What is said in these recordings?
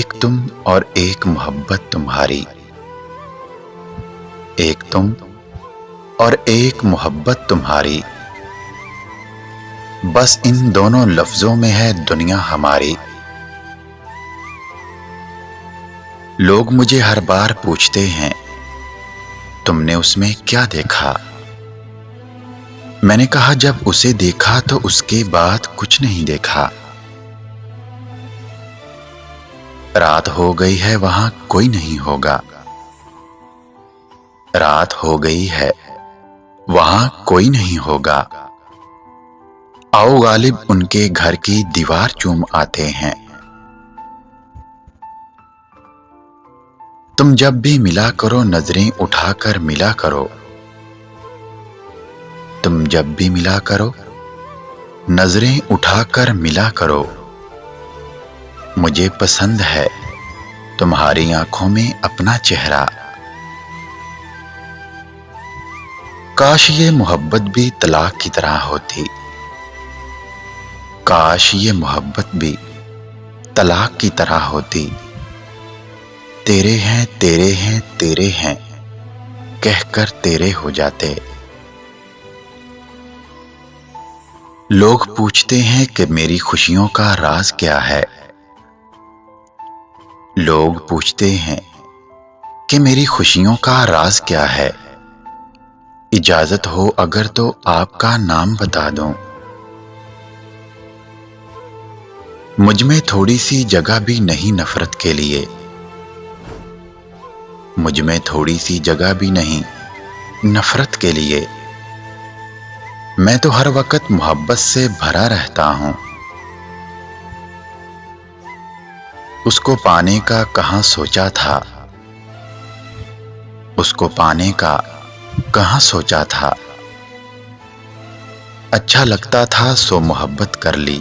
ایک تم اور ایک محبت تمہاری، ایک تم اور ایک محبت تمہاری، بس ان دونوں لفظوں میں ہے دنیا ہماری۔ لوگ مجھے ہر بار پوچھتے ہیں تم نے اس میں کیا دیکھا؟ میں نے کہا جب اسے دیکھا تو اس کے بعد کچھ نہیں دیکھا۔ رات ہو گئی ہے وہاں کوئی نہیں ہوگا، رات ہو گئی ہے وہاں کوئی نہیں ہوگا۔ آؤ غالب ان کے گھر کی دیوار چوم آتے ہیں۔ تم جب بھی ملا کرو نظریں اٹھا کر ملا کرو، تم جب بھی ملا کرو نظریں اٹھا کر ملا کرو۔ مجھے پسند ہے تمہاری آنکھوں میں اپنا چہرہ۔ کاش یہ محبت بھی طلاق کی طرح ہوتی، کاش یہ محبت بھی طلاق کی طرح ہوتی۔ تیرے ہیں تیرے ہیں تیرے ہیں کہہ کر تیرے ہو جاتے۔ لوگ پوچھتے ہیں کہ میری خوشیوں کا راز کیا ہے، لوگ پوچھتے ہیں کہ میری خوشیوں کا راز کیا ہے۔ اجازت ہو اگر تو آپ کا نام بتا دوں۔ مجھ میں تھوڑی سی جگہ بھی نہیں نفرت کے لیے، مجھ میں تھوڑی سی جگہ بھی نہیں نفرت کے لیے۔ میں تو ہر وقت محبت سے بھرا رہتا ہوں۔ اس کو پانے کا کہاں سوچا تھا، اس کو پانے کا کہاں سوچا تھا۔ اچھا لگتا تھا سو محبت کر لی۔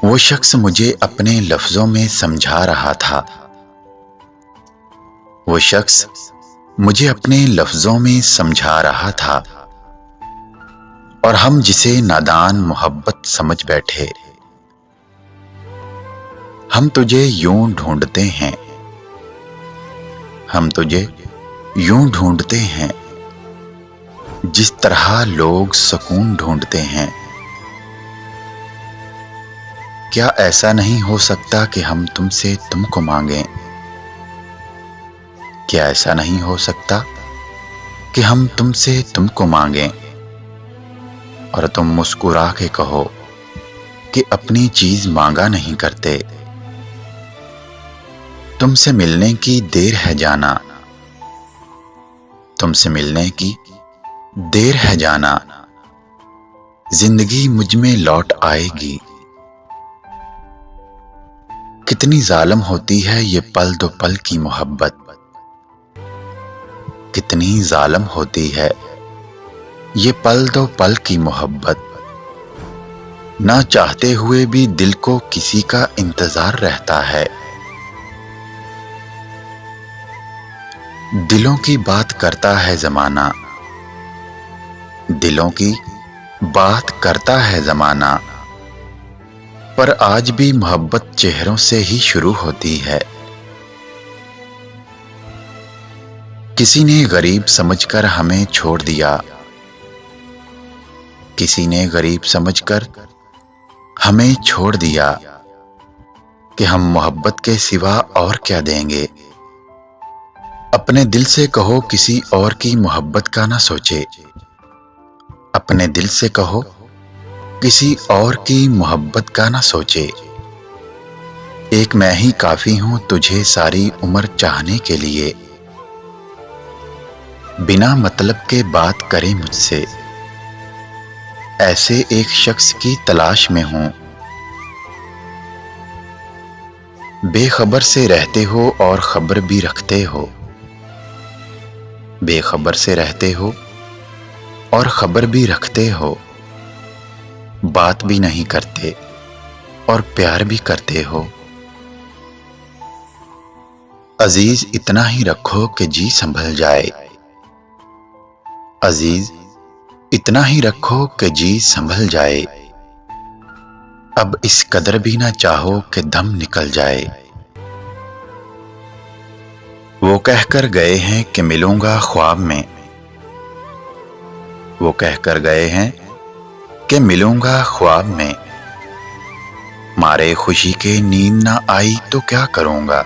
وہ شخص مجھے اپنے لفظوں میں سمجھا رہا تھا، وہ شخص مجھے اپنے لفظوں میں سمجھا رہا تھا، اور ہم جسے نادان محبت سمجھ بیٹھے۔ ہم تجھے یوں ڈھونڈتے ہیں، ہم تجھے یوں ڈھونڈتے ہیں جس طرح لوگ سکون ڈھونڈتے ہیں۔ کیا ایسا نہیں ہو سکتا کہ ہم تم سے تم کو مانگیں؟ کیا ایسا نہیں ہو سکتا کہ ہم تم سے تم کو مانگیں اور تم مسکرا کے کہو کہ اپنی چیز مانگا نہیں کرتے؟ تم سے ملنے کی دیر ہے جانا، تم سے ملنے کی دیر ہے جانا، زندگی مجھ میں لوٹ آئے گی۔ کتنی ظالم ہوتی ہے یہ پل دو پل کی محبت، کتنی ظالم ہوتی ہے یہ پل دو پل کی محبت۔ نہ چاہتے ہوئے بھی دل کو کسی کا انتظار رہتا ہے۔ دلوں کی بات کرتا ہے زمانہ، دلوں کی بات کرتا ہے زمانہ، پر آج بھی محبت چہروں سے ہی شروع ہوتی ہے۔ کسی نے غریب سمجھ کر ہمیں چھوڑ دیا، کسی نے غریب سمجھ کر ہمیں چھوڑ دیا، کہ ہم محبت کے سوا اور کیا دیں گے۔ اپنے دل سے کہو کسی اور کی محبت کا نہ سوچے، اپنے دل سے کہو کسی اور کی محبت کا نہ سوچے۔ ایک میں ہی کافی ہوں تجھے ساری عمر چاہنے کے لیے، بنا مطلب کے بات کرے مجھ سے، ایسے ایک شخص کی تلاش میں ہوں۔ بے خبر سے رہتے ہو اور خبر بھی رکھتے ہو، بے خبر سے رہتے ہو اور خبر بھی رکھتے ہو، بات بھی نہیں کرتے اور پیار بھی کرتے ہو۔ عزیز اتنا ہی رکھو کہ جی سنبھل جائے، عزیز اتنا ہی رکھو کہ جی سنبھل جائے۔ اب اس قدر بھی نہ چاہو کہ دم نکل جائے۔ وہ کہہ کر گئے ہیں کہ ملوں گا خواب میں، وہ کہہ کر گئے ہیں کہ ملوں گا خواب میں، مارے خوشی کے نیند نہ آئی تو کیا کروں گا۔